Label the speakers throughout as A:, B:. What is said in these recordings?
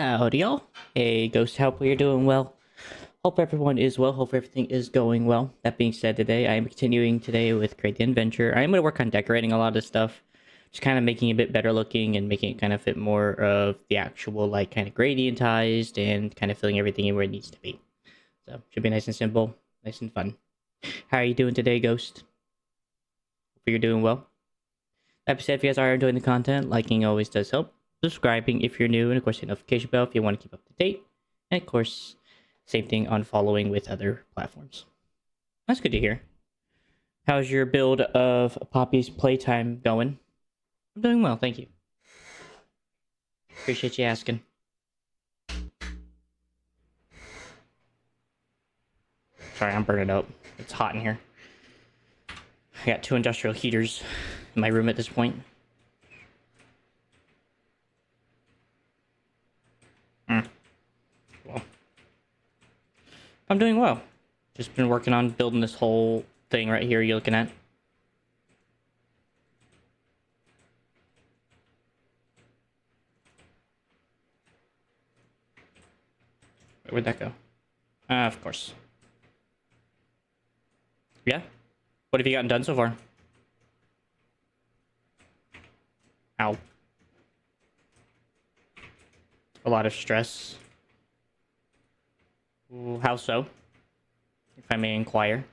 A: Howdy, y'all. Hey, Ghost, hope you're doing well. Hope everyone is well. Hope everything is going well. That being said, today I am continuing today with Create the Endventure. I am going to work on decorating a lot of stuff, just kind of making it a bit better looking and making it kind of fit more of the actual, like, kind of gradientized and kind of filling everything in where it needs to be. So, should be nice and simple, nice and fun. How are you doing today, Ghost? Hope you're doing well. Like I said, if you guys are enjoying the content, liking always does help. Subscribing if you're new, and of course the notification bell if you want to keep up to date. And of course, same thing on following with other platforms. That's good to hear. How's your build of Poppy's playtime going? I'm doing well, thank you. Appreciate you asking. Sorry, I'm burning up. It's hot in here. I got 2 industrial heaters in my room at this point. Well, I'm doing well. Just been working on building this whole thing right here you're looking at. Where'd that go? Of course. Yeah? What have you gotten done so far? Ow. A lot of stress. Ooh, how so? If I may inquire.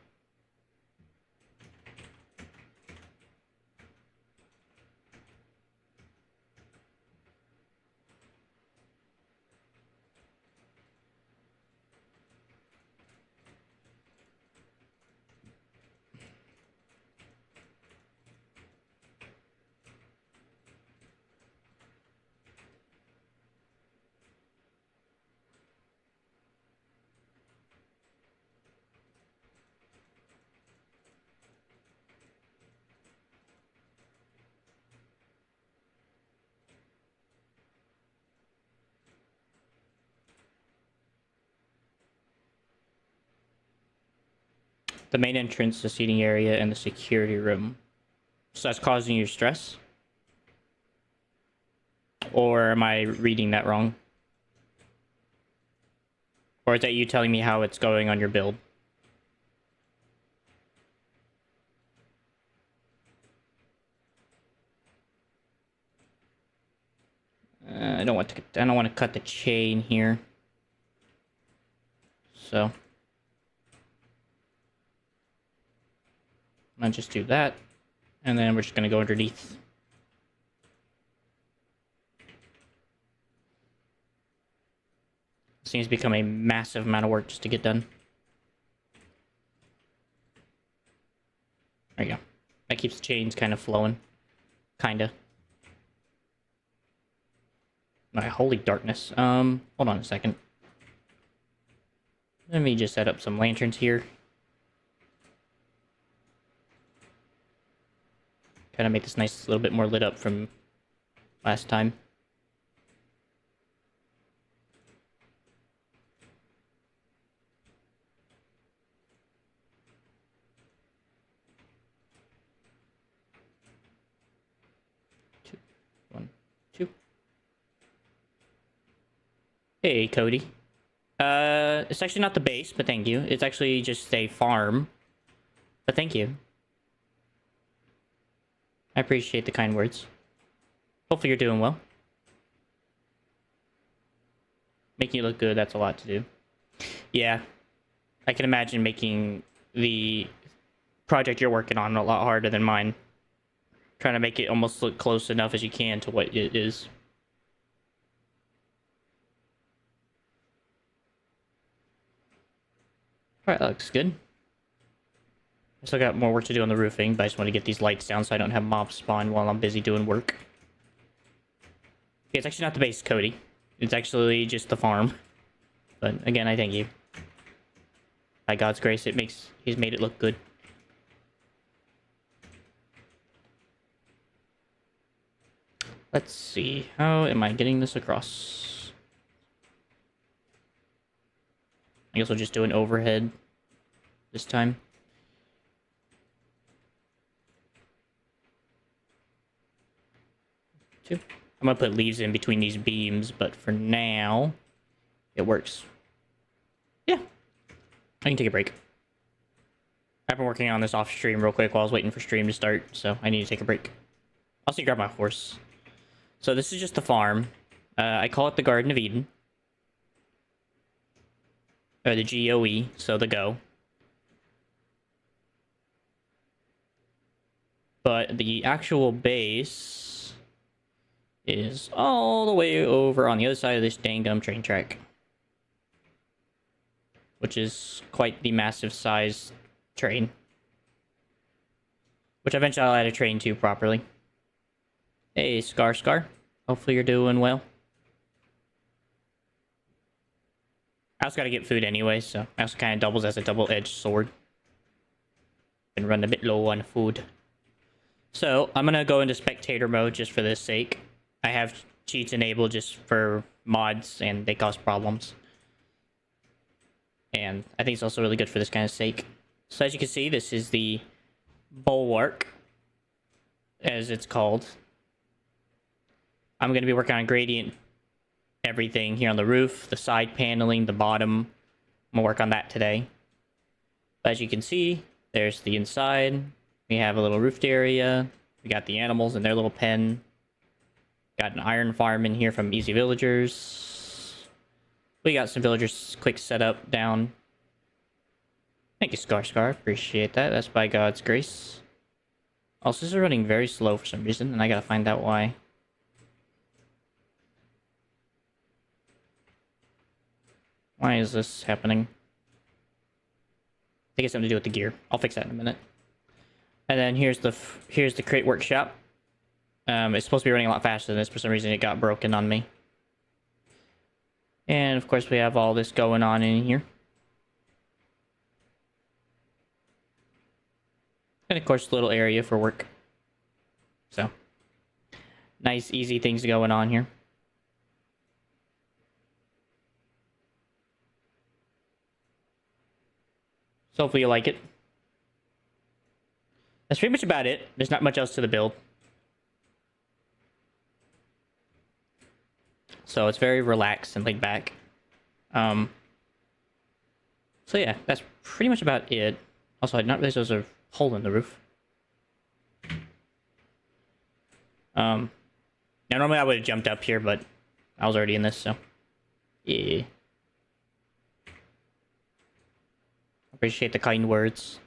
A: The main entrance, the seating area, and the security room. So that's causing you stress? Or am I reading that wrong? Or is that you telling me how it's going on your build? I don't want to cut the chain here. So I'm gonna just do that, and then we're just gonna go underneath. Seems to become a massive amount of work just to get done. There you go. That keeps the chains kind of flowing. Kinda. My holy darkness. Hold on a second. Let me just set up some lanterns here. Kind of make this nice, a little bit more lit up from last time. Two, 1, 2. Hey, Cody. It's actually not the base, but thank you. It's actually just a farm. But thank you. I appreciate the kind words. Hopefully you're doing well. Making you look good, that's a lot to do. Yeah. I can imagine making the project you're working on a lot harder than mine. Trying to make it almost look close enough as you can to what it is. Alright, that looks good. I still got more work to do on the roofing, but I just want to get these lights down so I don't have mobs spawn while I'm busy doing work. Okay, it's actually not the base, Cody. It's actually just the farm. But again, I thank you. By God's grace, he's made it look good. Let's see. How am I getting this across? I guess we'll just do an overhead this time. Two. I'm gonna put leaves in between these beams, but for now, it works. Yeah, I can take a break. I've been working on this off stream real quick while I was waiting for stream to start, so I need to take a break. I'll see, grab my horse. So this is just the farm. I call it the Garden of Eden. Or the GOE, so the go. But the actual base is all the way over on the other side of this dang-gum train track. Which is quite the massive size train. Which eventually I'll add a train to properly. Hey, Scar. Hopefully you're doing well. I also gotta get food anyway, so it also kind of doubles as a double-edged sword. Been running a bit low on food. So, I'm gonna go into spectator mode just for this sake. I have cheats enabled just for mods, and they cause problems. And I think it's also really good for this kind of sake. So as you can see, this is the bulwark, as it's called. I'm gonna be working on gradient everything here on the roof, the side paneling, the bottom. I'm gonna work on that today. But as you can see, there's the inside. We have a little roofed area. We got the animals in their little pen. Got an iron farm in here from Easy Villagers. We got some villagers quick setup down. Thank you, Scar. Appreciate that. That's by God's grace. Also, this is running very slow for some reason, and I gotta find out why. Why is this happening? I think it's something to do with the gear. I'll fix that in a minute. And then here's the crate workshop. It's supposed to be running a lot faster than this. For some reason, it got broken on me. And of course, we have all this going on in here. And of course, little area for work. So, nice, easy things going on here. So hopefully you like it. That's pretty much about it. There's not much else to the build. So it's very relaxed and laid back. So yeah, that's pretty much about it. Also, I did not realize there was a hole in the roof. Now normally I would have jumped up here, but I was already in this, so yeah. Appreciate the kind words.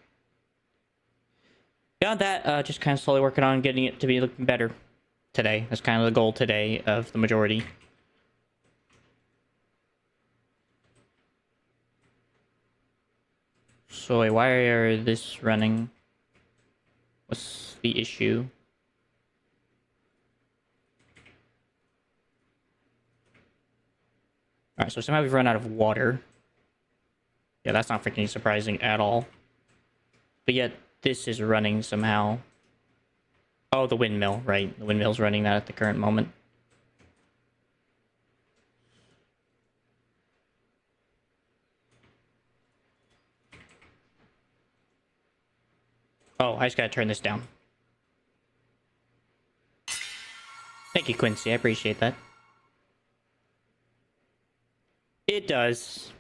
A: Beyond that, just kind of slowly working on getting it to be looking better today. That's kind of the goal today of the majority. So wait, why are this running? What's the issue? Alright, so somehow we've run out of water. Yeah, that's not freaking surprising at all. But yet, this is running somehow. Oh, the windmill, right. The windmill's running that at the current moment. Oh, I just gotta turn this down. Thank you, Quincy. I appreciate that. It does.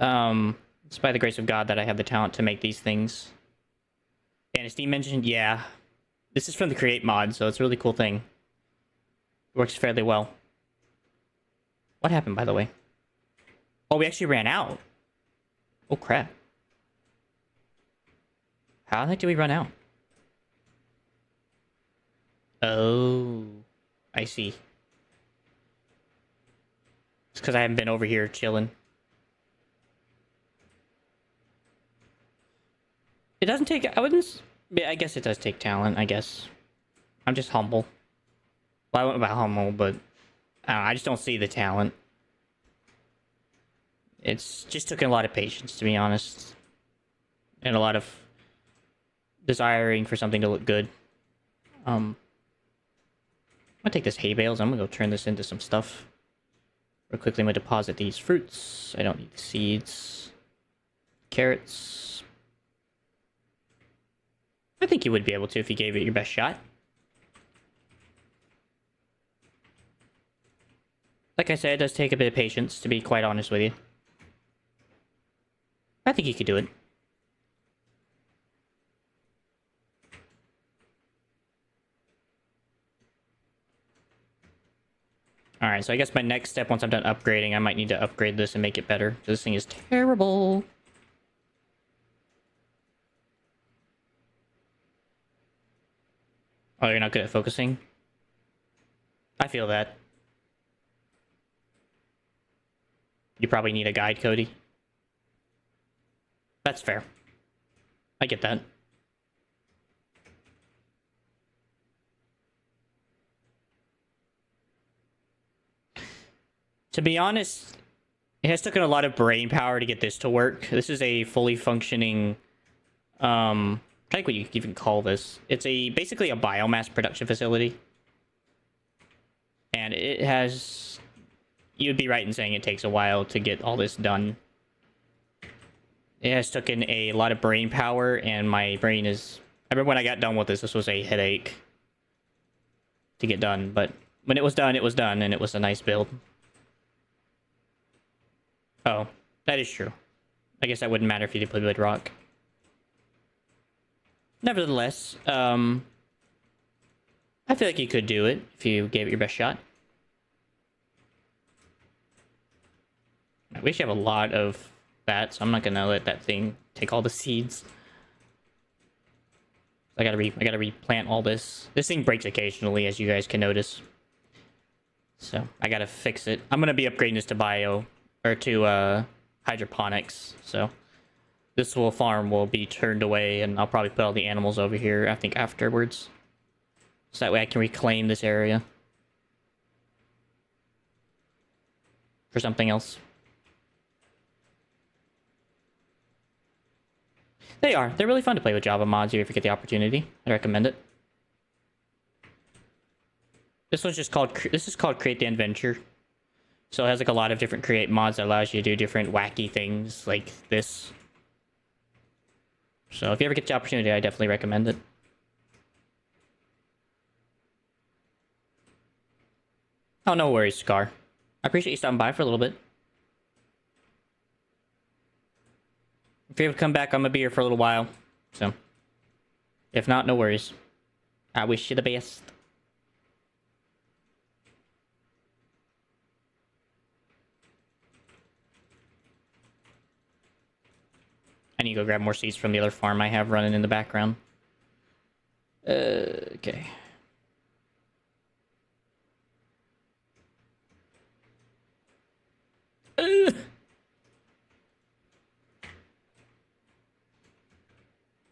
A: It's by the grace of God that I have the talent to make these things. And as Steve mentioned, yeah. This is from the Create mod, so it's a really cool thing. It works fairly well. What happened, by the way? Oh, we actually ran out. Oh, crap. How the heck did we run out? Oh, I see. It's because I haven't been over here chilling. It doesn't take... I wouldn't... Yeah, I guess it does take talent, I guess. I'm just humble. Well, I went about humble, but... I don't know, I just don't see the talent. It's just took a lot of patience, to be honest. And a lot of... desiring for something to look good. I'm gonna take this hay bales. I'm gonna go turn this into some stuff. Real quickly, I'm gonna deposit these fruits. I don't need the seeds. Carrots. I think you would be able to if you gave it your best shot. Like I said, it does take a bit of patience, to be quite honest with you. I think you could do it. Alright, so I guess my next step, once I'm done upgrading, I might need to upgrade this and make it better. This thing is terrible. Oh, you're not good at focusing? I feel that. You probably need a guide, Cody. That's fair. I get that. To be honest, it has taken a lot of brain power to get this to work. This is a fully functioning, I think what you could even call this. It's basically a biomass production facility. And it has... You'd be right in saying it takes a while to get all this done. It has taken a lot of brain power, and my brain is... I remember when I got done with this was a headache to get done. But when it was done, and it was a nice build. Oh, that is true. I guess that wouldn't matter if you did play with rock. Nevertheless, I feel like you could do it if you gave it your best shot. We actually have a lot of that, so I'm not gonna let that thing take all the seeds. I gotta replant all this. This thing breaks occasionally, as you guys can notice. So I gotta fix it. I'm gonna be upgrading this to bio or to hydroponics. So this little farm will be turned away, and I'll probably put all the animals over here, I think, afterwards. So that way I can reclaim this area for something else. They are. They're really fun to play with Java mods if you get the opportunity. I recommend it. This one's just called... This is called Create the Endventure. So it has like a lot of different create mods that allows you to do different wacky things like this. So if you ever get the opportunity, I definitely recommend it. Oh, no worries, Scar. I appreciate you stopping by for a little bit. If you ever come back, I'm gonna be here for a little while. So, if not, no worries. I wish you the best. I need to go grab more seeds from the other farm I have running in the background. Okay.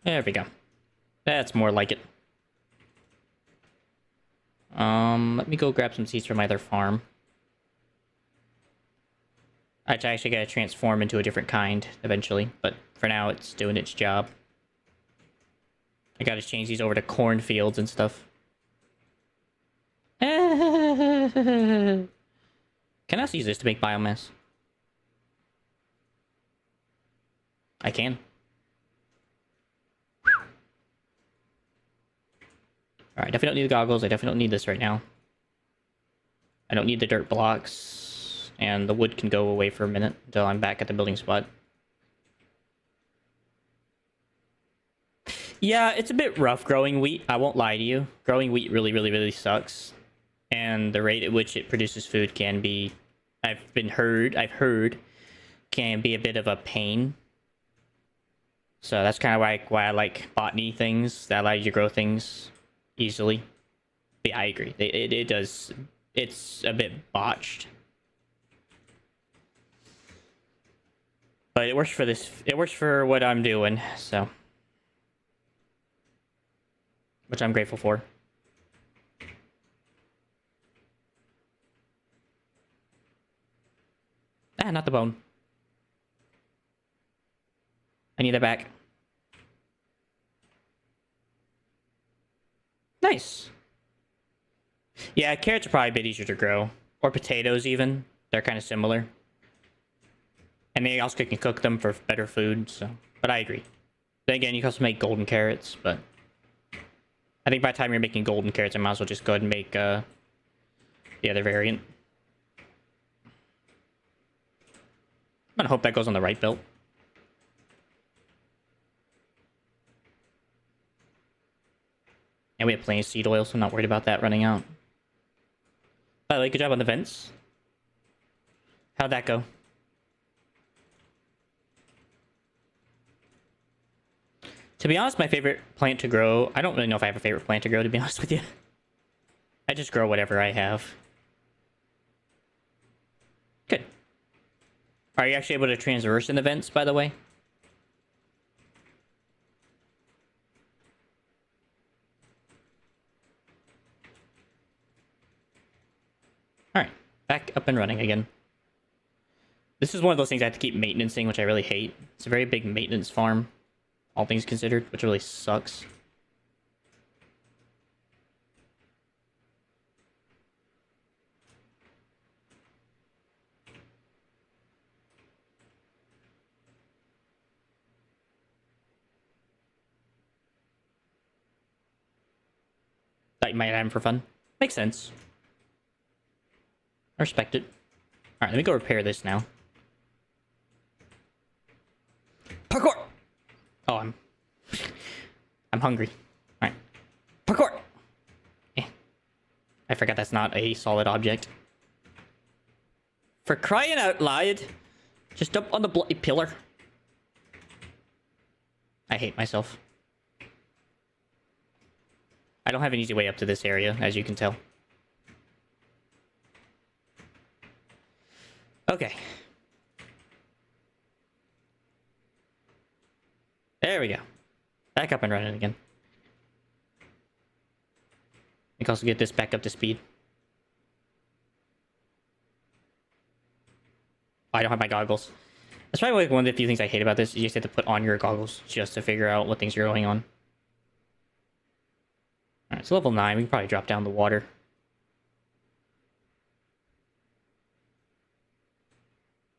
A: There we go. That's more like it. Let me go grab some seeds from my other farm. I actually gotta transform into a different kind eventually, but for now it's doing its job. I gotta change these over to cornfields and stuff. Can I also use this to make biomass? I can. Alright, definitely don't need the goggles. I definitely don't need this right now. I don't need the dirt blocks. And the wood can go away for a minute until I'm back at the building spot. Yeah, it's a bit rough growing wheat. I won't lie to you. Growing wheat really sucks. And the rate at which it produces food can be... I've heard can be a bit of a pain. So that's kind of why I like botany things that allow you to grow things easily. But yeah, I agree. It does. It's a bit botched. But it works for this. It works for what I'm doing, so. Which I'm grateful for. Ah, not the bone. I need that back. Nice. Yeah, carrots are probably a bit easier to grow. Or potatoes, even. They're kind of similar. And they also can cook them for better food, so... But I agree. Then again, you can also make golden carrots, but... I think by the time you're making golden carrots, I might as well just go ahead and make, the other variant. gonna hope that goes on the right build. And we have plenty of seed oil, so I'm not worried about that running out. By the way, good job on the vents. How'd that go? To be honest, my favorite plant to grow... I don't really know if I have a favorite plant to grow, to be honest with you. I just grow whatever I have. Good. Are you actually able to transverse in the vents, by the way? Alright. Back up and running again. This is one of those things I have to keep maintaining, which I really hate. It's a very big maintenance farm, all things considered, which really sucks. Thought you might have him for fun. Makes sense. I respect it. Alright, let me go repair this now. Parkour! Oh, I'm hungry. Alright. Parkour! I forgot that's not a solid object. For crying out loud! Just up on the bloody pillar. I hate myself. I don't have an easy way up to this area, as you can tell. Okay. There we go. Back up and running again. I can also get this back up to speed. I don't have my goggles. That's probably like one of the few things I hate about this. You just have to put on your goggles just to figure out what things are going on. Alright, so level 9. We can probably drop down the water.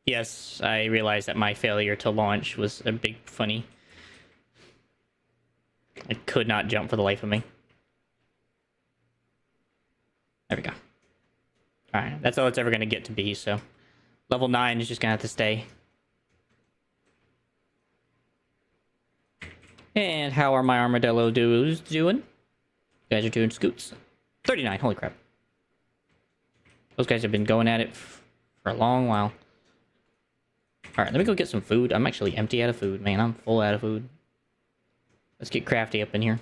A: Yes, I realized that my failure to launch was a big funny. I could not jump for the life of me. There we go. Alright, that's all it's ever going to get to be, so... Level 9 is just going to have to stay. And how are my armadillo dudes doing? You guys are doing scoots. 39, holy crap. Those guys have been going at it for a long while. Alright, let me go get some food. I'm actually empty out of food, man. I'm full out of food. Let's get crafty up in here.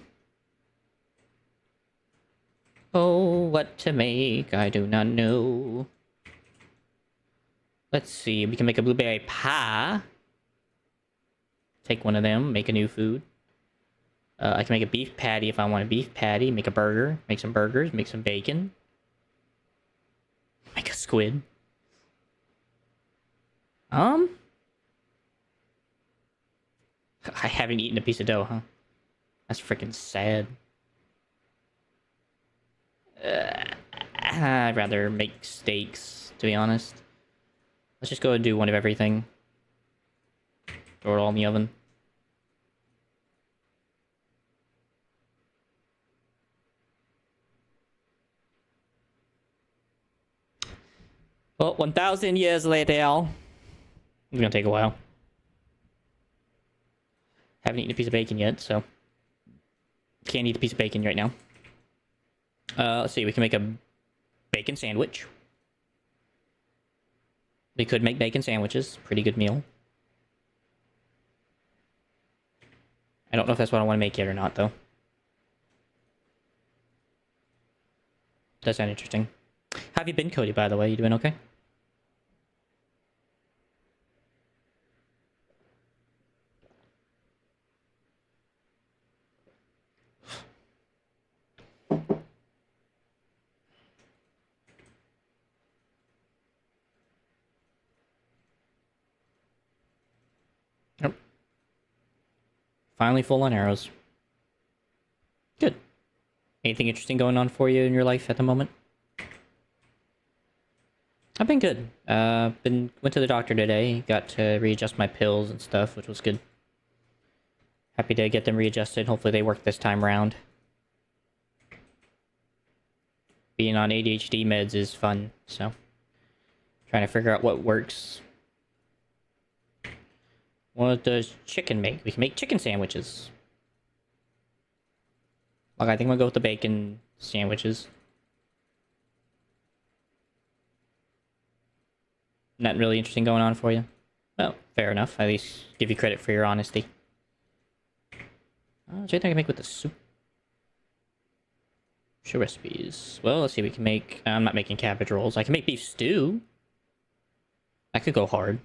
A: Oh, what to make, I do not know. Let's see, we can make a blueberry pie. Take one of them, make a new food. I can make a beef patty if I want a beef patty. Make a burger, make some burgers, make some bacon. Make a squid. I haven't eaten a piece of dough, huh? That's freaking sad. I'd rather make steaks, to be honest. Let's just go and do one of everything. Throw it all in the oven. Well, 1,000 years later, it's gonna take a while. Haven't eaten a piece of bacon yet, so... Can't eat a piece of bacon right now. Let's see, we can make a bacon sandwich. We could make bacon sandwiches. Pretty good meal. I don't know if that's what I want to make yet or not, though. Does sound interesting. How have you been, Cody, by the way? You doing okay? Yep. Finally full on arrows. Good. Anything interesting going on for you in your life at the moment? I've been good. Went to the doctor today. Got to readjust my pills and stuff, which was good. Happy to get them readjusted. Hopefully they work this time around. Being on ADHD meds is fun, so... Trying to figure out what works. What does chicken make? We can make chicken sandwiches. Like, I think we'll go with the bacon sandwiches. Nothing really interesting going on for you. Well, fair enough. At least give you credit for your honesty. Is there anything I can make with the soup? Show recipes. Well, let's see. We can make... I'm not making cabbage rolls. I can make beef stew. That could go hard.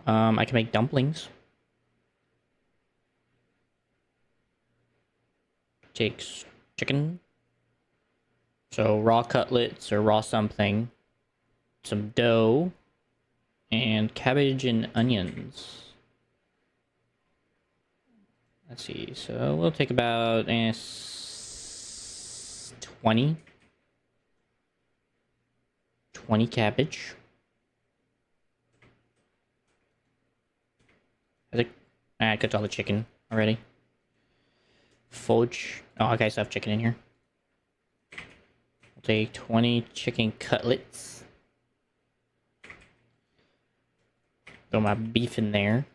A: I can make dumplings. Takes chicken. So raw cutlets or raw something. Some dough. And cabbage and onions. Let's see. So we'll take about 20. Cabbage. I cooked all the chicken already. Fudge. Oh, okay, so I have chicken in here. We'll take 20 chicken cutlets. Throw my beef in there.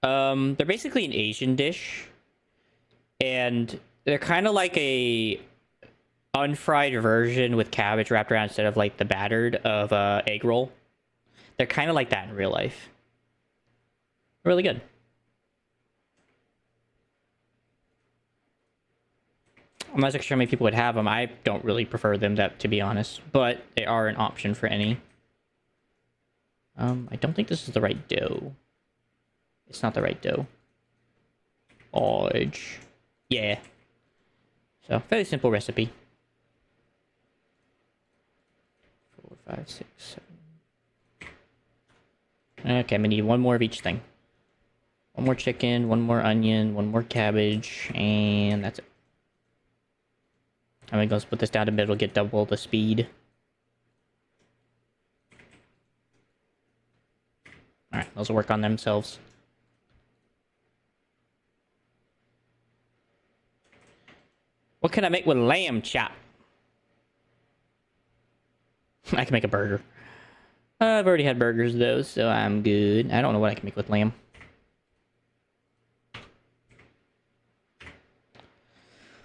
A: They're basically an Asian dish. And they're kind of like a unfried version with cabbage wrapped around instead of like the battered of egg roll. They're kind of like that in real life. Really good. I'm not sure how many people would have them. I don't really prefer them, to be honest. But they are an option for any. I don't think this is the right dough. It's not the right dough. Fudge. Yeah. So, fairly simple recipe. 4, 5, 6, 7. Okay, I'm gonna need one more of each thing. One more chicken, one more onion, one more cabbage, and that's it. I'm gonna split this down the middle, get double the speed. Alright, those will work on themselves. What can I make with lamb chop? I can make a burger. I've already had burgers though, so I'm good. I don't know what I can make with lamb.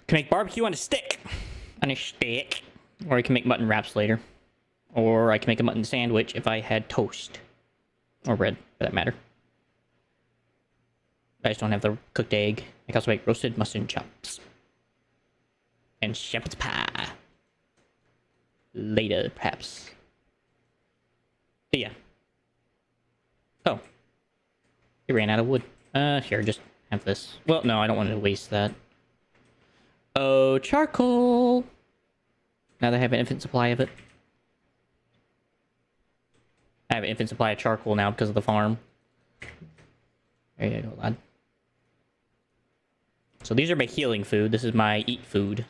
A: Can make barbecue on a stick. On a stick. Or I can make mutton wraps later. Or I can make a mutton sandwich if I had toast. Or bread, for that matter. I just don't have the cooked egg. I can also make roasted mustard chops. And shepherd's pie. Later, perhaps. But yeah. Oh. He ran out of wood. Here, just have this. Well, no, I don't want to waste that. Oh, charcoal! Now that I have an infinite supply of it. I have an infinite supply of charcoal now because of the farm. There you go, lad. So these are my healing food. This is my eat food.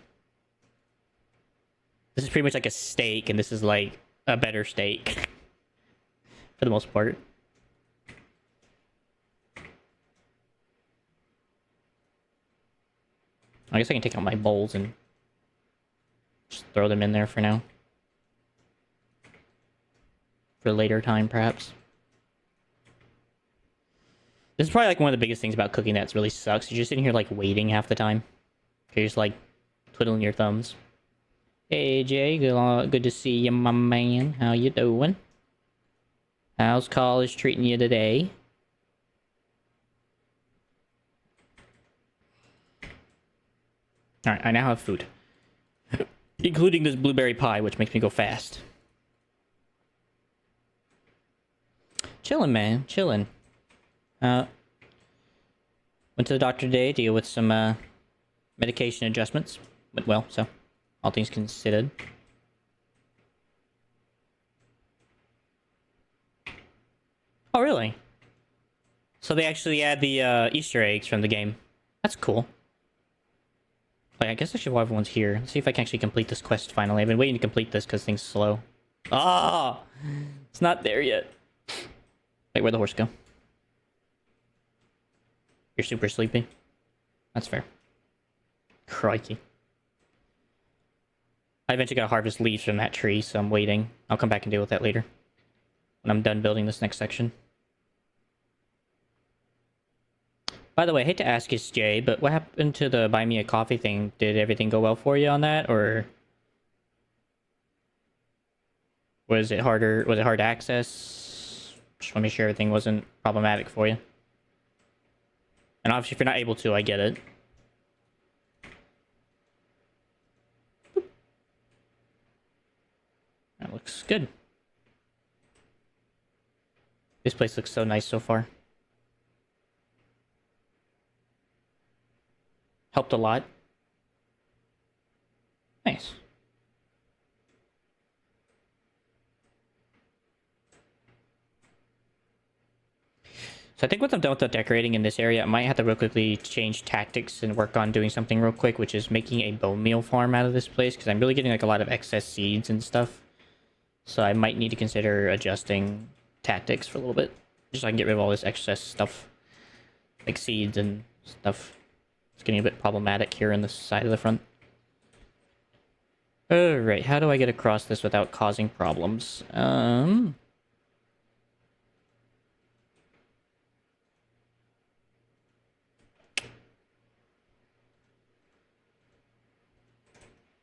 A: This is pretty much like a steak, and this is like a better steak. For the most part. I guess I can take out my bowls and just throw them in there for now. For a later time, perhaps. This is probably like one of the biggest things about cooking that's really sucks. You're just sitting here like waiting half the time. You're just like twiddling your thumbs. Hey Jay, good to see you, my man. How you doing? How's college treating you today? Alright, I now have food. Including this blueberry pie, which makes me go fast. Chilling, man. Chilling. Went to the doctor today, deal with some medication adjustments. Went well, so all things considered. Oh, really? So they actually add the Easter eggs from the game. That's cool. Like, I guess I should while everyone's here. Let's see if I can actually complete this quest finally. I've been waiting to complete this because things are slow. Ah! It's not there yet. Wait, where'd the horse go? You're super sleepy? That's fair. Crikey. I eventually gotta harvest leaves from that tree, so I'm waiting. I'll come back and deal with that later. when I'm done building this next section. By the way, I hate to ask you, Jay, but what happened to the buy me a coffee thing? Did everything go well for you on that, or was it harder? Was it hard to access? Just want to make sure everything wasn't problematic for you. And obviously, if you're not able to, I get it. That looks good. This place looks so nice so far. Helped a lot. Nice. So I think once I'm done with the decorating in this area, I might have to real quickly change tactics and work on doing something real quick, which is making a bone meal farm out of this place, because I'm really getting like a lot of excess seeds and stuff. So I might need to consider adjusting tactics for a little bit, just so I can get rid of all this excess stuff, like seeds and stuff. It's getting a bit problematic here on the side of the front. Alright, how do I get across this without causing problems? I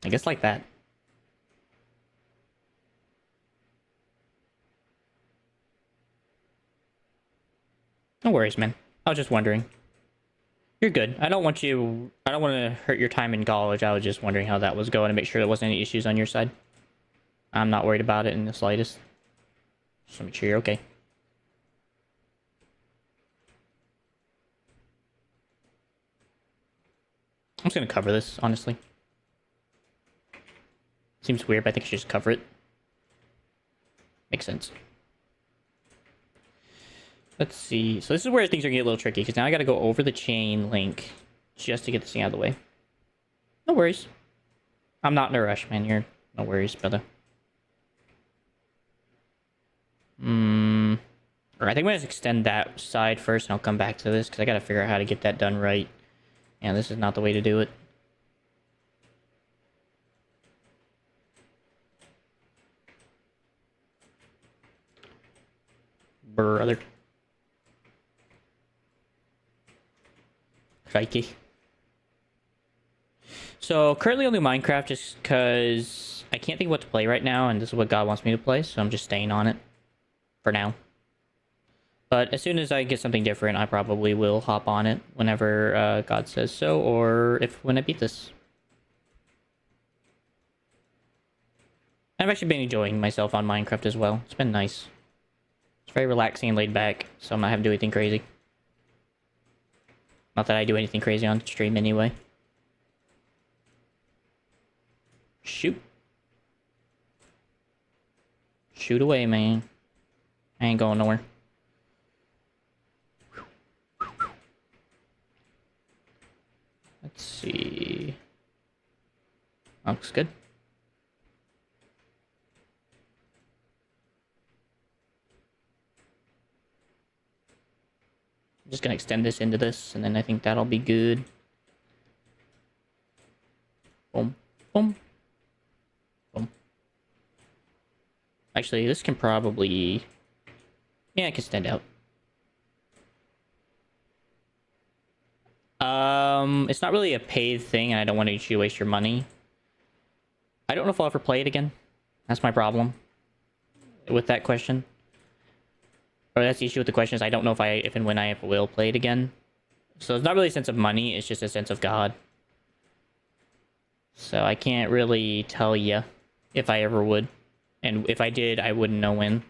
A: guess like that. No worries, man. I was just wondering. You're good. I don't want to hurt your time in college. I was just wondering how that was going to make sure there wasn't any issues on your side. I'm not worried about it in the slightest. Just make sure you're okay. I'm just going to cover this, honestly. Seems weird, but I think I should just cover it. Makes sense. Let's see. So this is where things are getting a little tricky, because now I got to go over the chain link just to get this thing out of the way. No worries. I'm not in a rush, man. You're no worries, brother. Or I think I'm going to extend that side first, and I'll come back to this, because I got to figure out how to get that done right. And this is not the way to do it. Brother. Crikey. So, currently only Minecraft just because I can't think of what to play right now, and this is what God wants me to play, so I'm just staying on it. For now. But as soon as I get something different, I probably will hop on it whenever God says so, or when I beat this. I've actually been enjoying myself on Minecraft as well. It's been nice. It's very relaxing and laid back, so I'm not having to do anything crazy. Not that I do anything crazy on stream anyway. Shoot. Shoot away, man. I ain't going nowhere. Let's see. Looks good. I'm just gonna extend this into this, and then I think that'll be good. Boom, boom, boom. Actually, this can probably... Yeah, it can stand out. It's not really a paid thing, and I don't want you to waste your money. I don't know if I'll ever play it again. That's my problem with that question. Or that's the issue with the question, is I don't know if and when I ever will play it again. So it's not really a sense of money, it's just a sense of God. So I can't really tell you if I ever would. And if I did, I wouldn't know when.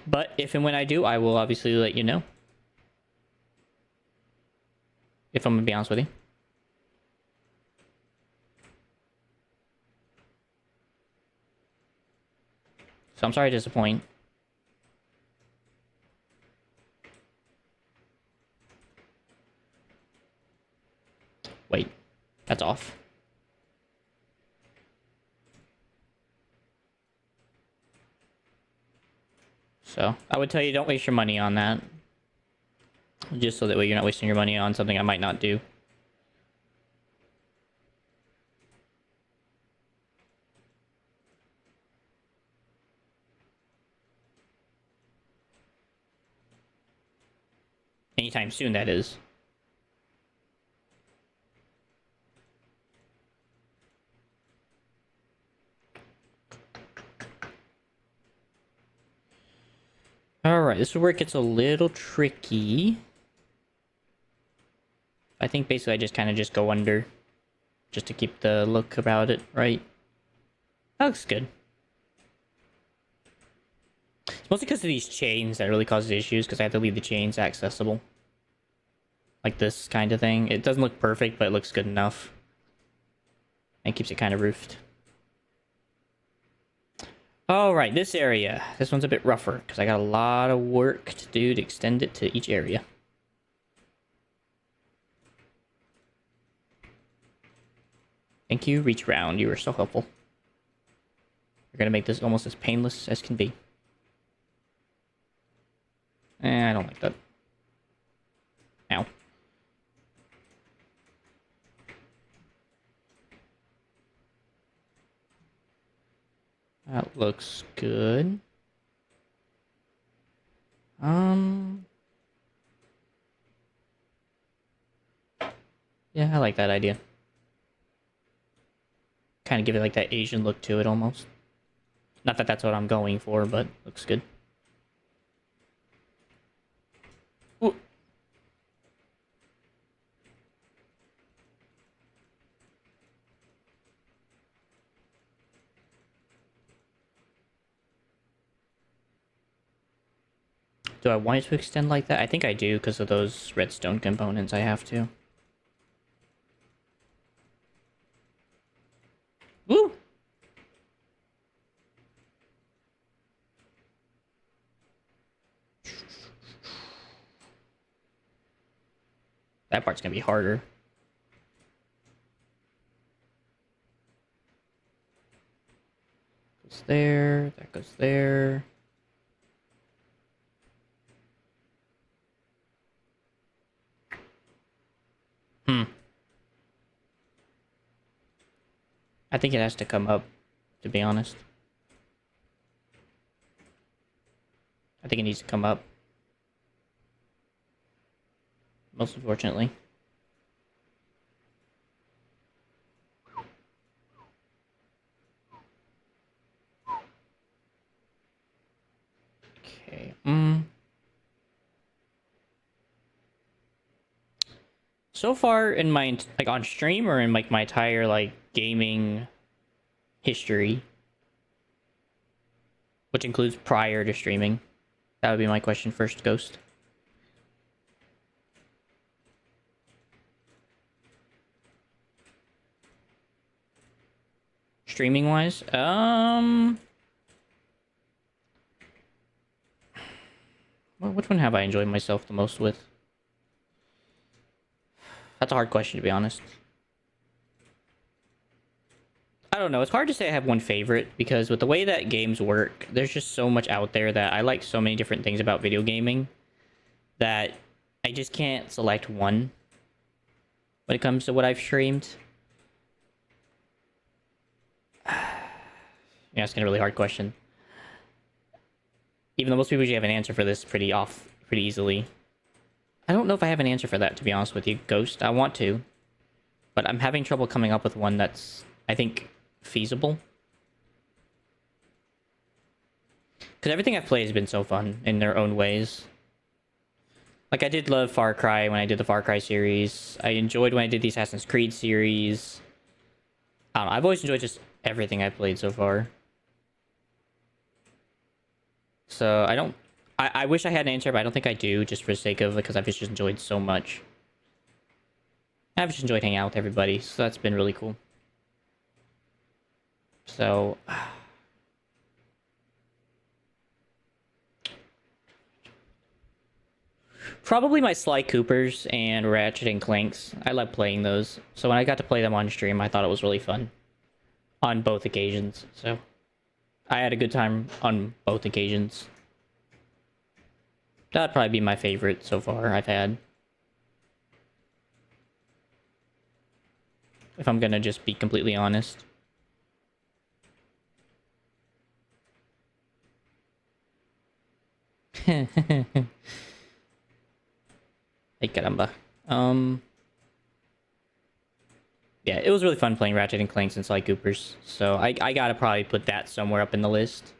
A: But if and when I do, I will obviously let you know. If I'm gonna be honest with you. So I'm sorry to disappoint. Wait, that's off. So I would tell you, don't waste your money on that. Just so that way you're not wasting your money on something I might not do. Anytime soon, that is. Alright, this is where it gets a little tricky. I think basically I just kind of just go under. Just to keep the look about it, right? That looks good. It's mostly because of these chains that really causes issues, because I have to leave the chains accessible. Like this kind of thing. It doesn't look perfect, but it looks good enough. And keeps it kind of roofed. Alright, this area. This one's a bit rougher, because I got a lot of work to do to extend it to each area. Thank you, reach round. You were so helpful. We're gonna make this almost as painless as can be. I don't like that. Ow. That looks good. Yeah, I like that idea. Kind of give it like that Asian look to it almost. Not that that's what I'm going for, but looks good. Ooh. Do I want it to extend like that? I think I do because of those redstone components I have to. Woo! That part's gonna be harder. Goes there, that goes there. I think it has to come up, to be honest. I think it needs to come up. Most unfortunately. Okay. So far in my like on stream or in like my entire like gaming history, which includes prior to streaming, that would be my question first, Ghost. Streaming wise, which one have I enjoyed myself the most with? That's a hard question, to be honest. I don't know. It's hard to say I have one favorite because with the way that games work, there's just so much out there that I like so many different things about video gaming that I just can't select one when it comes to what I've streamed. You're asking a really hard question. Even though most people usually have an answer for this pretty easily. I don't know if I have an answer for that, to be honest with you, Ghost. I want to. But I'm having trouble coming up with one that's, I think, feasible. Because everything I've played has been so fun in their own ways. Like, I did love Far Cry when I did the Far Cry series. I enjoyed when I did the Assassin's Creed series. I don't know, I've always enjoyed just everything I've played so far. So, I don't... I wish I had an answer, but I don't think I do, just for the sake of it, because I've just enjoyed so much. I've just enjoyed hanging out with everybody, so that's been really cool. So... Probably my Sly Coopers and Ratchet and Clanks. I love playing those. So when I got to play them on stream, I thought it was really fun. On both occasions, so... I had a good time on both occasions. That'd probably be my favorite so far I've had. If I'm gonna just be completely honest. Ay caramba. Yeah, it was really fun playing Ratchet and Clank since like Goopers. So I gotta probably put that somewhere up in the list.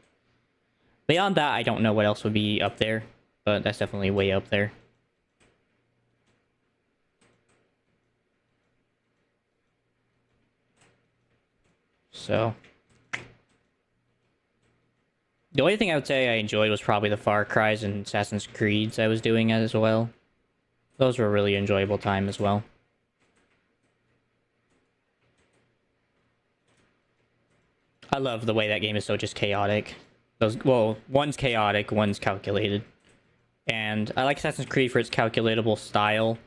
A: Beyond that, I don't know what else would be up there, but that's definitely way up there. So the only thing I would say I enjoyed was probably the Far Cries and Assassin's Creeds I was doing as well. Those were a really enjoyable time as well. I love the way that game is so just chaotic. Well, one's chaotic, one's calculated. And I like Assassin's Creed for its calculatable style.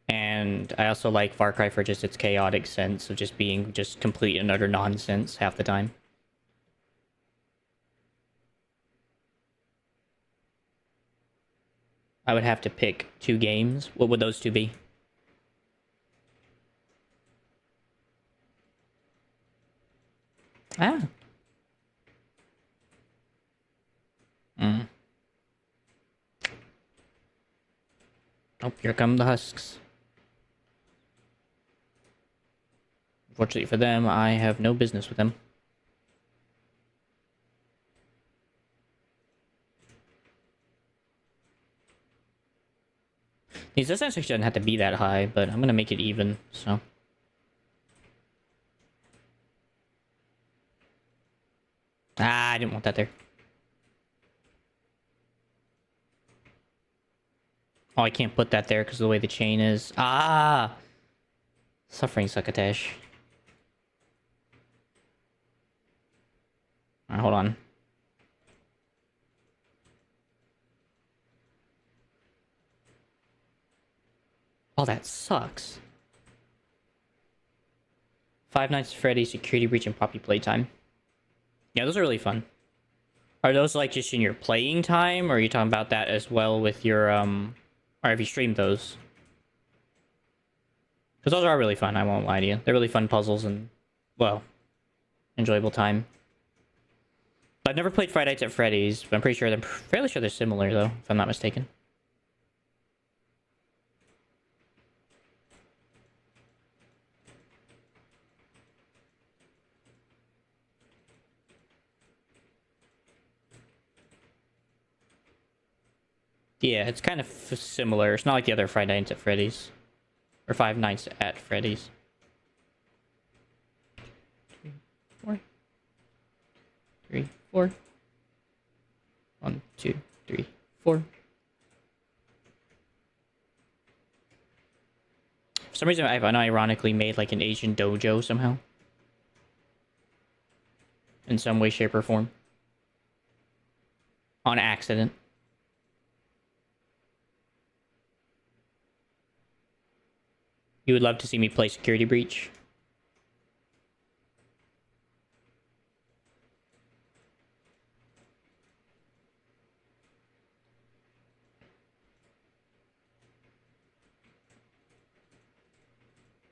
A: And I also like Far Cry for just its chaotic sense of just being just complete and utter nonsense half the time. I would have to pick two games. What would those two be? Ah. Mm. Oh, here come the husks. Fortunately for them, I have no business with them. This actually doesn't have to be that high, but I'm gonna make it even, so. Ah, I didn't want that there. Oh, I can't put that there because of the way the chain is. Ah! Suffering succotash. Alright, hold on. Oh, that sucks. Five Nights at Freddy's, Security Breach, and Poppy Playtime. Yeah, those are really fun. Are those like just in your playing time, or are you talking about that as well with your or have you streamed those? Because those are really fun, I won't lie to you. They're really fun puzzles and, well, enjoyable time. I've never played Five Nights at Freddy's, but I'm fairly sure they're similar though, if I'm not mistaken. Yeah, it's kind of similar. It's not like the other Five Nights at Freddy's. Or Five Nights at Freddy's. 4. 3, 4. 1, 2, 3, 4. For some reason, I've unironically made like an Asian dojo somehow. In some way, shape, or form. On accident. You would love to see me play Security Breach?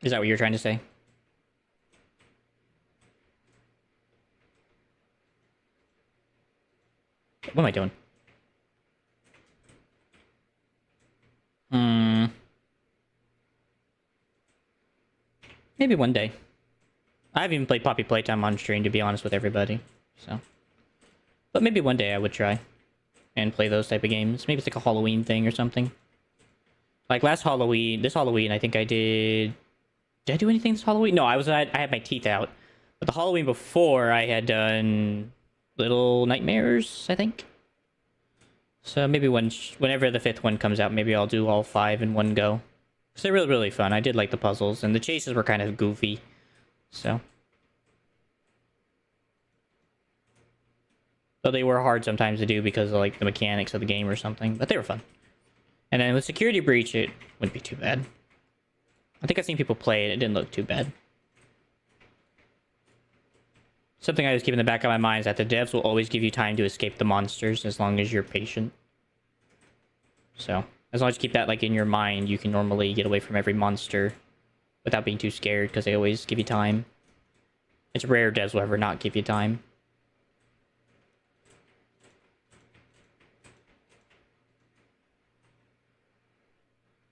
A: Is that what you're trying to say? What am I doing? Maybe one day. I haven't even played Poppy Playtime on stream, to be honest with everybody. So, but maybe one day I would try and play those type of games. Maybe it's like a Halloween thing or something. Like this Halloween, I think I did. Did I do anything this Halloween? No, I had my teeth out. But the Halloween before, I had done Little Nightmares, I think. So maybe whenever the 5th one comes out, maybe I'll do all 5 in one go. Because they're really, really fun. I did like the puzzles, and the chases were kind of goofy. So. Though they were hard sometimes to do because of like the mechanics of the game or something. But they were fun. And then with Security Breach, it wouldn't be too bad. I think I've seen people play it. It didn't look too bad. Something I just keep in the back of my mind is that the devs will always give you time to escape the monsters as long as you're patient. So, as long as you keep that like in your mind, you can normally get away from every monster without being too scared because they always give you time. It's rare devs will ever not give you time.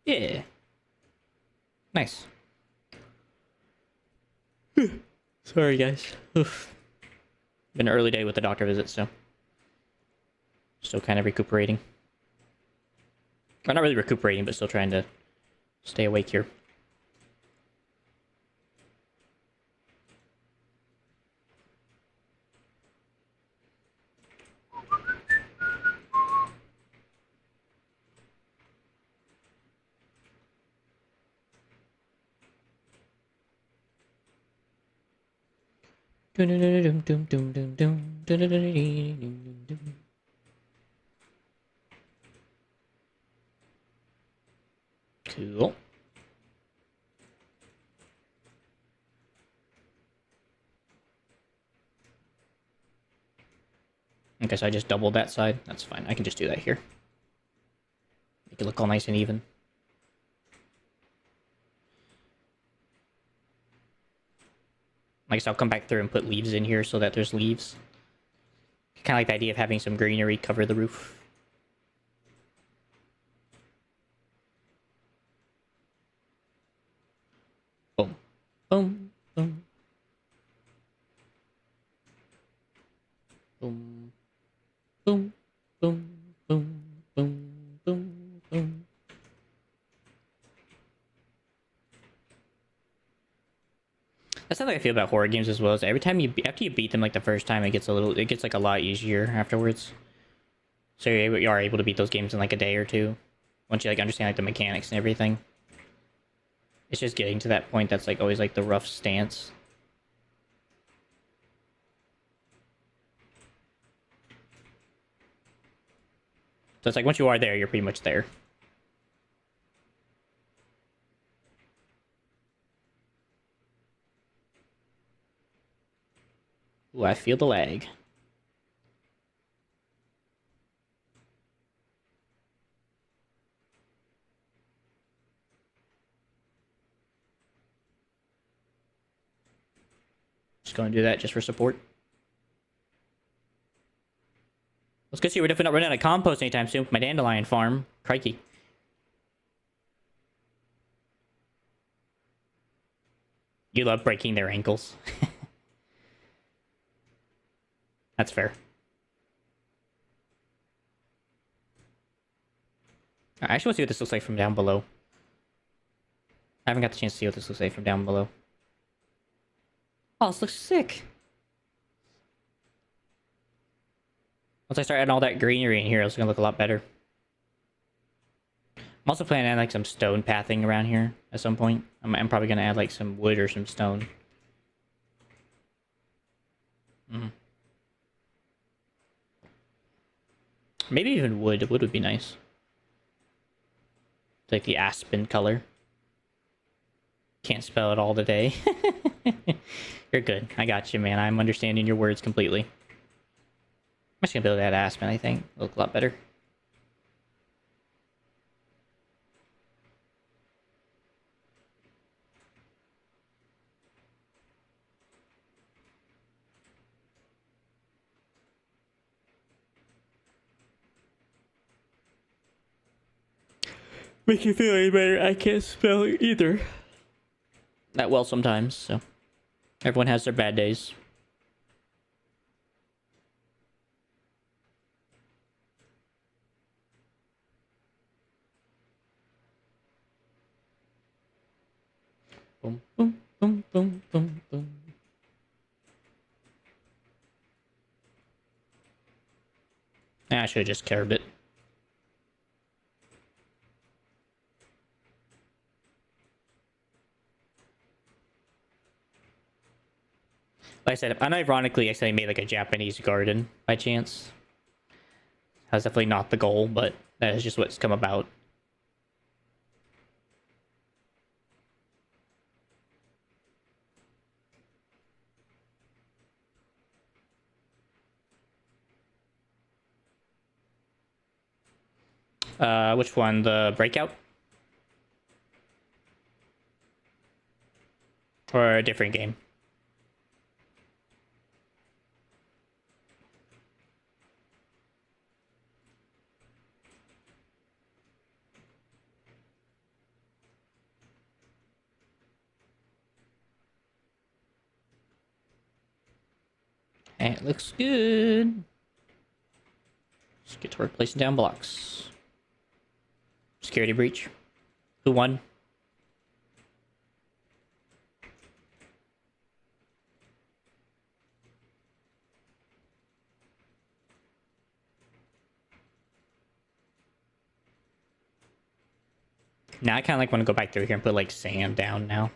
A: Yeah. Nice. Sorry, guys. Oof. Been an early day with the doctor visit, so still kind of recuperating. Or not really recuperating, but still trying to stay awake here. Cool. Okay, so I just doubled that side. That's fine. I can just do that here. Make it look all nice and even. I guess I'll come back through and put leaves in here so that there's leaves. Kind of like the idea of having some greenery cover the roof. Boom. Boom. Boom. Boom. Boom. Boom. Boom. Boom. Boom. Boom. That's something I feel about horror games as well. Is every time after you beat them like the first time, it gets like a lot easier afterwards. So you are able to beat those games in like a day or two, once you like understand like the mechanics and everything. It's just getting to that point that's like always like the rough stance. So it's like once you are there, you're pretty much there. Ooh, I feel the lag. Just going to do that just for support. Let's go see. We're definitely not running out of compost anytime soon with my dandelion farm. Crikey. You love breaking their ankles. That's fair. I actually want to see what this looks like from down below. I haven't got the chance to see what this looks like from down below. Oh, this looks sick. Once I start adding all that greenery in here, it's gonna look a lot better. I'm also planning to add like some stone pathing around here at some point. I'm probably gonna add like some wood or some stone. Maybe even wood. Wood would be nice. It's like the aspen color. Can't spell it all today. You're good. I got you, man. I'm understanding your words completely. I'm just gonna build that aspen, I think. It'll look a lot better. Make you feel any better? I can't spell either. That well sometimes, so. Everyone has their bad days. Boom, boom, boom, boom, boom, boom. I should have just carved it. Like I said, unironically, I accidentally made like a Japanese garden by chance. That's definitely not the goal, but that is just what's come about. Which one? The breakout? Or a different game? That looks good. Let's get to work placing down blocks. Security breach. Who won? Now I kind of like want to go back through here and put like sand down now.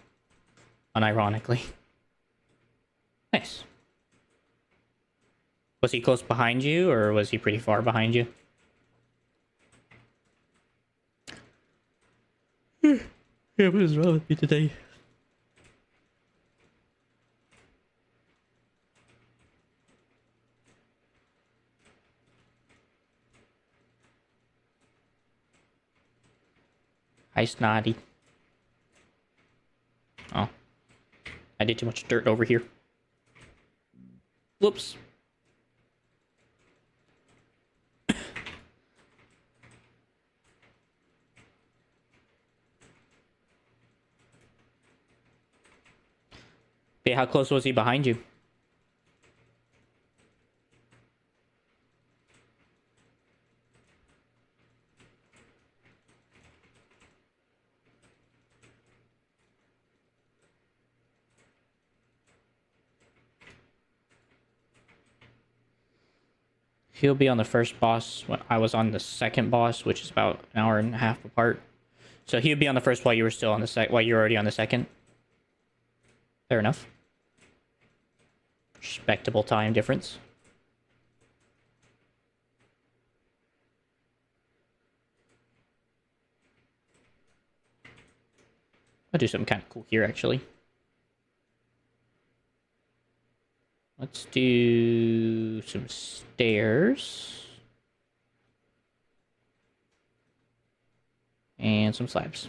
A: Unironically. Nice. Was he close behind you or was he pretty far behind you? Yeah, what is wrong with me today? Hi, Snotty. Oh. I did too much dirt over here. Whoops. Hey, how close was he behind you? He'll be on the first boss when I was on the second boss, which is about an hour and a half apart. So he would be on the first while you were still on the while you were already on the second. Fair enough. Respectable time difference. I'll do something kind of cool here, actually. Let's do some stairs. And some slabs.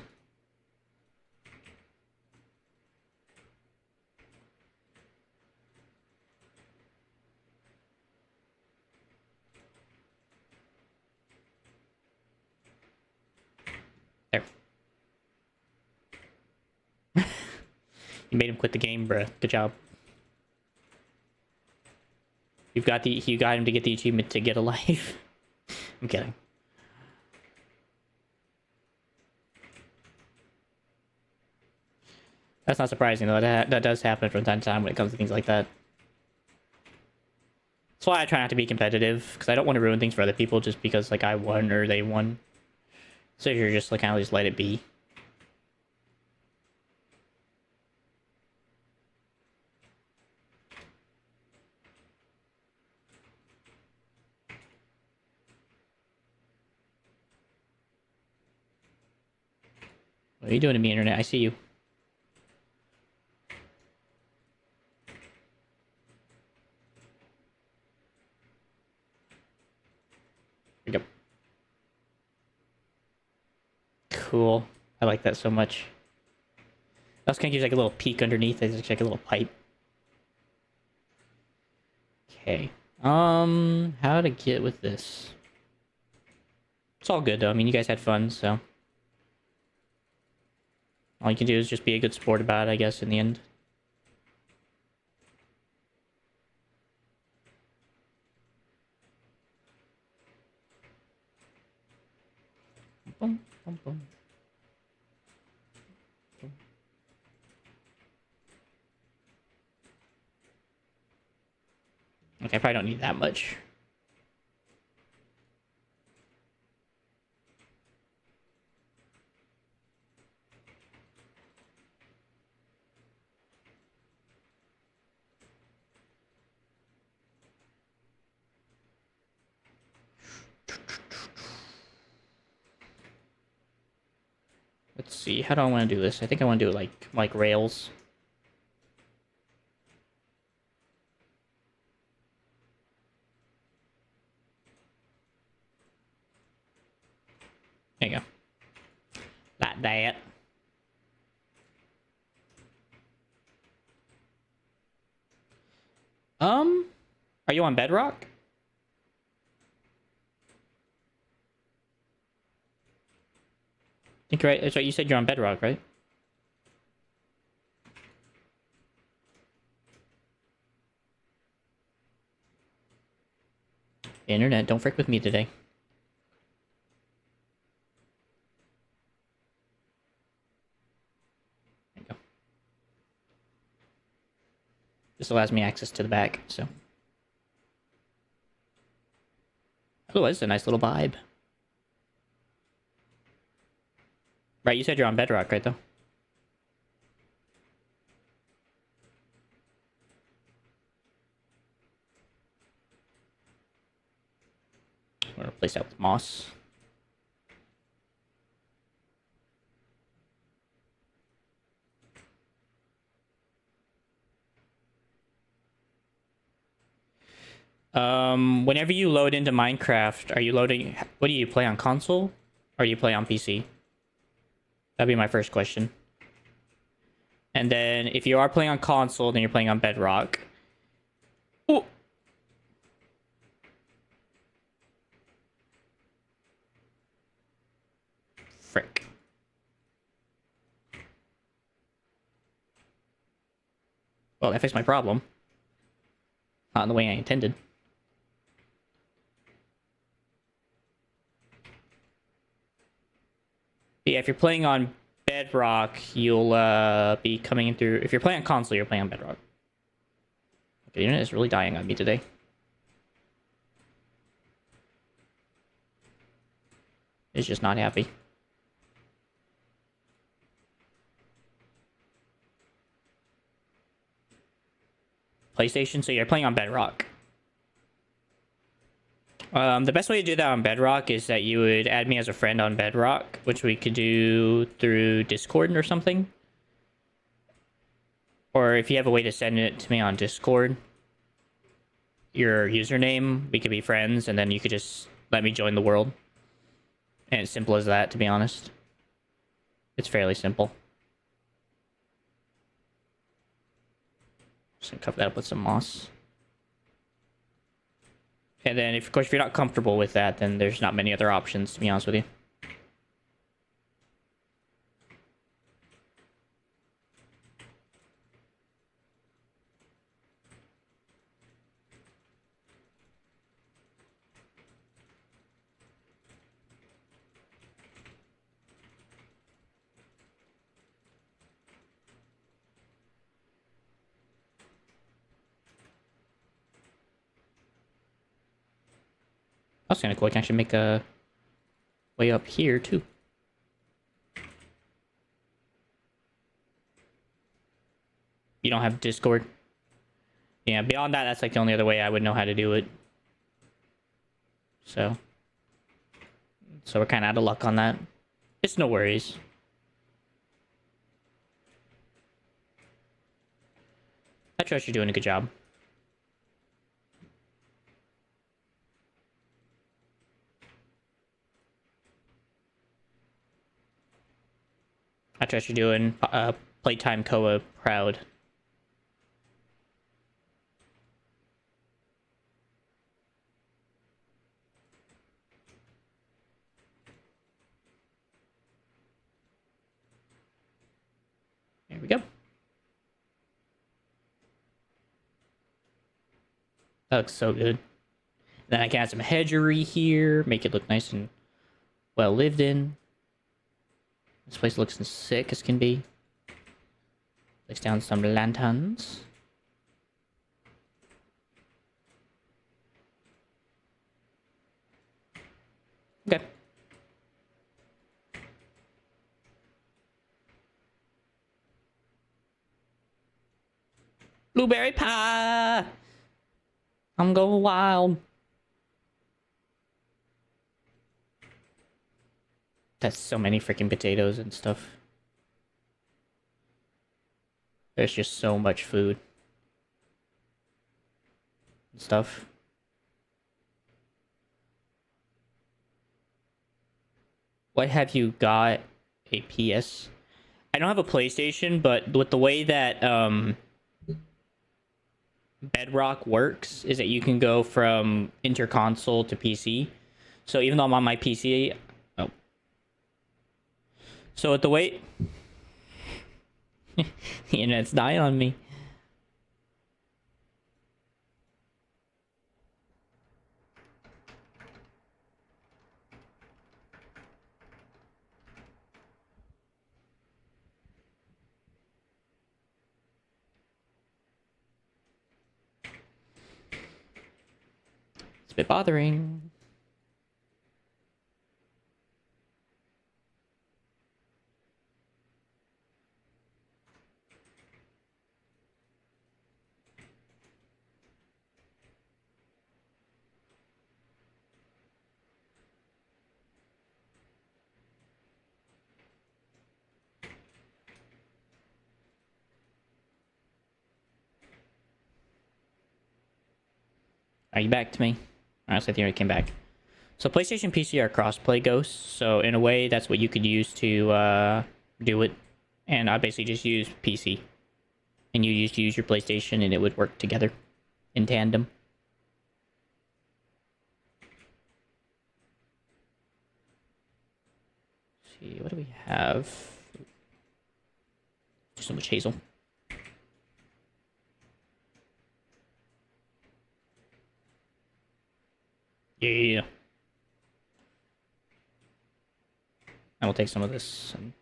A: There. You made him quit the game, bruh. Good job. You got him to get the achievement to get a life. I'm kidding. That's not surprising though. That does happen from time to time when it comes to things like that. That's why I try not to be competitive, because I don't want to ruin things for other people just because like I won or they won. So you're just like kind of just let it be. What are you doing to me, internet? I see you. Here we go. Cool. I like that so much. I was gonna use like a little peek underneath. There's like a little pipe. Okay. How to get with this? It's all good though. I mean, you guys had fun, so all you can do is just be a good sport about it, I guess, in the end. Boom, boom, boom. Okay, I probably don't need that much. Let's see, how do I want to do this? I think I want to do it like rails. There you go. Like that. Are you on Bedrock? I think you're right. That's right. You said you're on Bedrock, right? Internet, don't frick with me today. There you go. This allows me access to the back, so. Otherwise, it's a nice little vibe. Right, you said you're on Bedrock, right, though? I'm gonna replace that with moss. Whenever you load into Minecraft, are you loading... What do you play on console? Or do you play on PC? That'd be my first question. And then, if you are playing on console, then you're playing on Bedrock. Ooh! Frick. Well, that fixed my problem. Not in the way I intended. But yeah, if you're playing on Bedrock, you'll be coming in through... If you're playing on console, you're playing on Bedrock. The internet is really dying on me today. It's just not happy. PlayStation, so you're playing on Bedrock. The best way to do that on Bedrock is that you would add me as a friend on Bedrock, which we could do through Discord or something. Or if you have a way to send it to me on Discord, your username, we could be friends, and then you could just let me join the world. And it's simple as that, to be honest. It's fairly simple. Just gonna cover that up with some moss. And then, of course, if you're not comfortable with that, then there's not many other options, to be honest with you. That's kind of cool. I can actually make a way up here, too. You don't have Discord? Yeah, beyond that, that's like the only other way I would know how to do it. So we're kind of out of luck on that. It's no worries. I trust you're doing a good job. I trust you're doing Playtime Koa proud. There we go. That looks so good. Then I can add some hedgery here, make it look nice and well lived in. This place looks as sick as can be. Place down some lanterns. Okay. Blueberry pie! I'm going wild. That's so many freaking potatoes and stuff. There's just so much food. And stuff. What have you got? A PS? I don't have a PlayStation, but with the way that Bedrock works is that you can go from interconsole to PC. So even though I'm on my PC... Oh. So with the way... the internet's dying on me. It's a bit bothering. Are you back to me? Honestly, I think it came back. So PlayStation PC are crossplay ghosts. So in a way, that's what you could use to do it. And I basically just use PC. And you used to use your PlayStation and it would work together in tandem. Let's see, what do we have? So much hazel. Yeah. I will take some of this and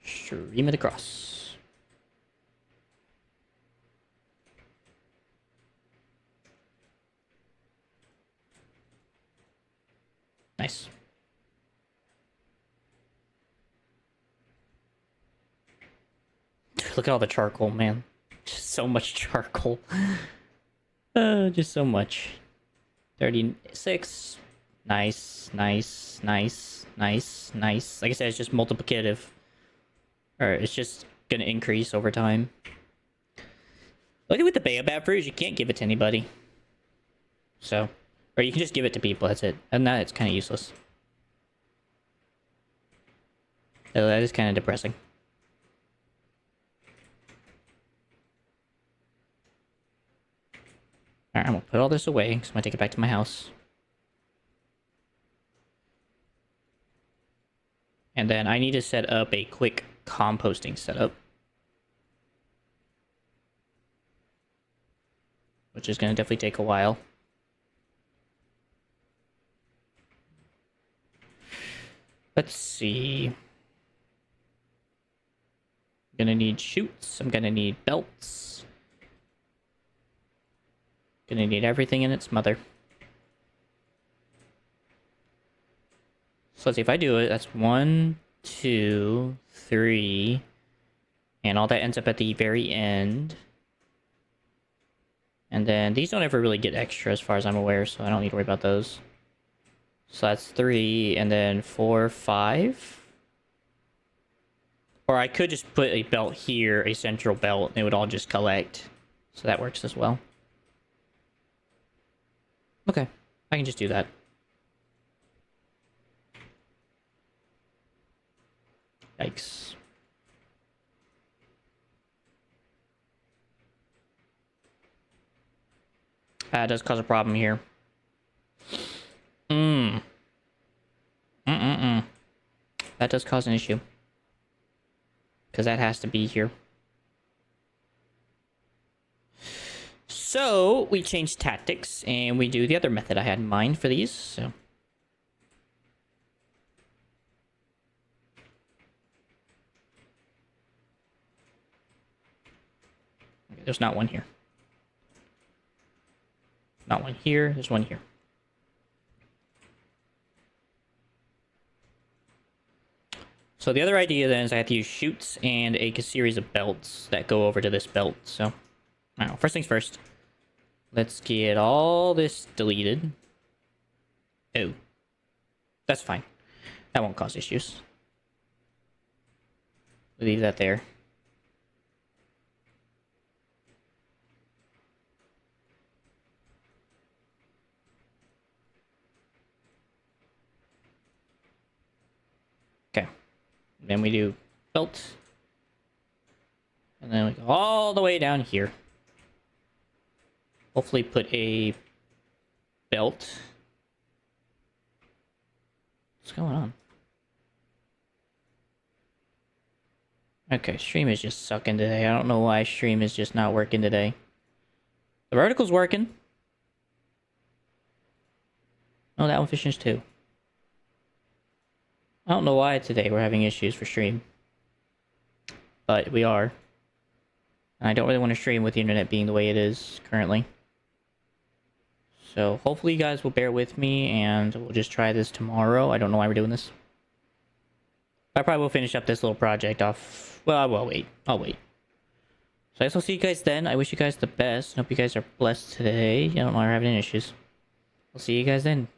A: stream it across. Nice. Look at all the charcoal, man. Just so much charcoal. Just so much. 36. Nice, nice, nice, nice, nice. Like I said, it's just multiplicative. Or it's just gonna increase over time. Look at with the baobab fruit, you can't give it to anybody. So, or you can just give it to people, that's it. And that it's kind of useless. So that is kind of depressing. Alright, I'm gonna put all this away, because I'm gonna take it back to my house. And then I need to set up a quick composting setup. Which is gonna definitely take a while. Let's see. I'm gonna need chutes, I'm gonna need belts. Gonna need everything in its mother. So let's see, if I do it, that's 1, 2, 3. And all that ends up at the very end. And then these don't ever really get extra as far as I'm aware, so I don't need to worry about those. So that's 3, and then 4, 5. Or I could just put a belt here, a central belt, and it would all just collect. So that works as well. Okay, I can just do that. Yikes. That does cause a problem here. That does cause an issue. Because that has to be here. So, we change tactics, and we do the other method I had in mind for these, so... Okay, there's not one here. Not one here, there's one here. So the other idea then is I have to use chutes and a series of belts that go over to this belt, so... I don't know, first things first. Let's get all this deleted. Oh. That's fine. That won't cause issues. Leave that there. Okay. Then we do belt. And then we go all the way down here. Hopefully put a belt. What's going on? Okay, stream is just sucking today. I don't know why stream is just not working today. The vertical's working. Oh, that one finished too. I don't know why today we're having issues for stream. But we are. And I don't really want to stream with the internet being the way it is currently. So hopefully you guys will bear with me, and we'll just try this tomorrow. I don't know why we're doing this. I probably will finish up this little project off. Well, I'll wait. I'll wait. So I guess I'll see you guys then. I wish you guys the best. I hope you guys are blessed today. I don't know why we're having any issues. I'll see you guys then.